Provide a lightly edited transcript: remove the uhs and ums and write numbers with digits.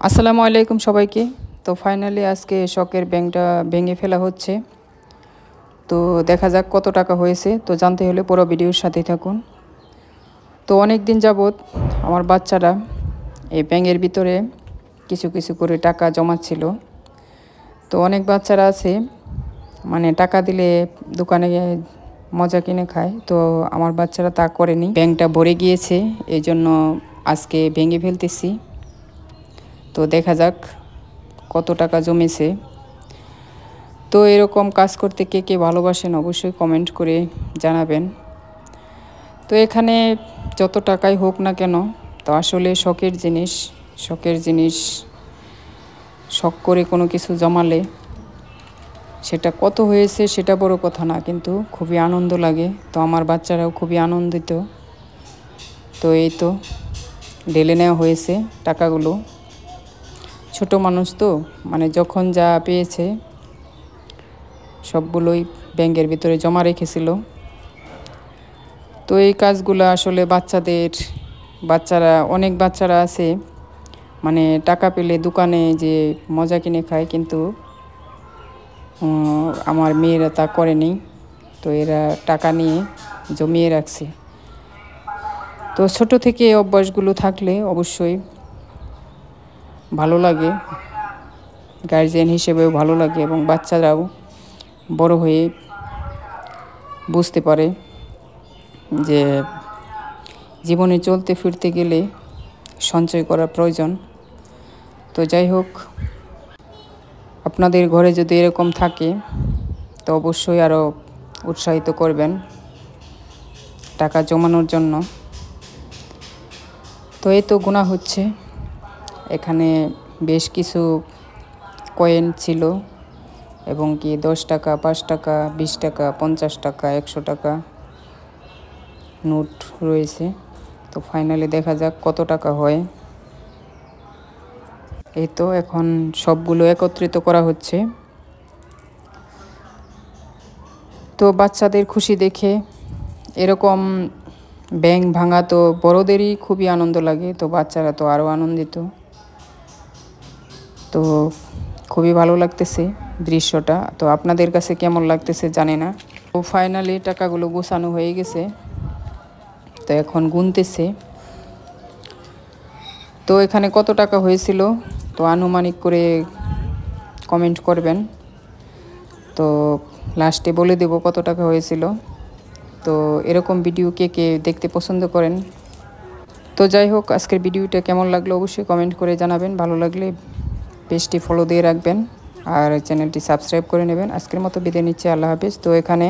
আসসালামু আলাইকুম সবাইকে। তো ফাইনালি আজকে শখের ব্যাংকটা ভেঙে ফেলা হচ্ছে। তো দেখা যাক কত টাকা হয়েছে। তো জানতে হলে পুরো ভিডিওর সাথেই থাকুন। তো অনেক দিন যাবৎ আমার বাচ্চারা এই ব্যাংকের ভিতরে কিছু কিছু করে টাকা জমাচ্ছিল। তো অনেক বাচ্চারা আছে মানে টাকা দিলে দোকানে মজা কিনে খায়। তো আমার বাচ্চারা তা করেনি, ব্যাংকটা ভরে গিয়েছে, এই জন্য আজকে ভেঙে ফেলতেছি। তো দেখা যাক কত টাকা জমেছে। তো এরকম কাজ করতে কে কে ভালোবাসেন অবশ্যই কমেন্ট করে জানাবেন। তো এখানে যত টাকাই হোক না কেন, তো আসলে শখের জিনিস শখ করে কোনো কিছু জমালে সেটা কত হয়েছে সেটা বড় কথা না, কিন্তু খুবই আনন্দ লাগে। তো আমার বাচ্চারাও খুবই আনন্দিত। তো এই তো ঢেলে নেওয়া হয়েছে টাকাগুলো। ছোট মানুষ তো মানে যখন যা পেয়েছে সবগুলোই ব্যাংকের ভিতরে জমা রেখেছিল। তো এই কাজগুলো আসলে অনেক বাচ্চারা আছে মানে টাকা পেলে দোকানে যে মজা কিনে খায়, কিন্তু আমার মেয়েরা তা করেনি। তো এরা টাকা নিয়ে জমিয়ে রাখছে। তো ছোট থেকে এই অভ্যাসগুলো থাকলে অবশ্যই ভালো লাগে, গার্জিয়ান হিসেবেও ভালো লাগে এবং বাচ্চারাও বড় হয়ে বুঝতে পারে যে জীবনে চলতে ফিরতে গেলে সঞ্চয় করা প্রয়োজন। তো যাই হোক, আপনাদের ঘরে যদি এরকম থাকে তো অবশ্যই আরও উৎসাহিত করবেন টাকা জমানোর জন্য। তো এই তো গোনা হচ্ছে, এখানে বেশ কিছু কয়েন ছিল এবং কি 10 টাকা, 5 টাকা, 20 টাকা, 50 টাকা, 100 টাকা নোট রয়েছে। তো ফাইনালি দেখা যাক কত টাকা হয়। এই তো এখন সবগুলো একত্রিত করা হচ্ছে। তো বাচ্চাদের খুশি দেখে এরকম ব্যাংক ভাঙা তো বড়দেরই খুবই আনন্দ লাগে, তো বাচ্চারা তো আরও আনন্দিত। তো খুবই ভালো লাগতেছে দৃশ্যটা। তো আপনাদের কাছে কেমন লাগতেছে জানি না। তো ফাইনালি টাকাগুলো গোছানো হয়ে গেছে, তো এখন গুনতেছে। তো এখানে কত টাকা হয়েছিল তো আনুমানিক করে কমেন্ট করবেন। তো লাস্টে বলে দেব কত টাকা হয়েছিল। তো এরকম ভিডিও কে কে দেখতে পছন্দ করেন। তো যাই হোক, আজকের ভিডিওটা কেমন লাগলো অবশ্যই কমেন্ট করে জানাবেন। ভালো লাগলে পেজটি ফলো দিয়ে রাখবেন আর চ্যানেলটি সাবস্ক্রাইব করে নেবেন। আজকের মতো বিদায় নিচ্ছি, আল্লাহ হাফেজ। তো এখানে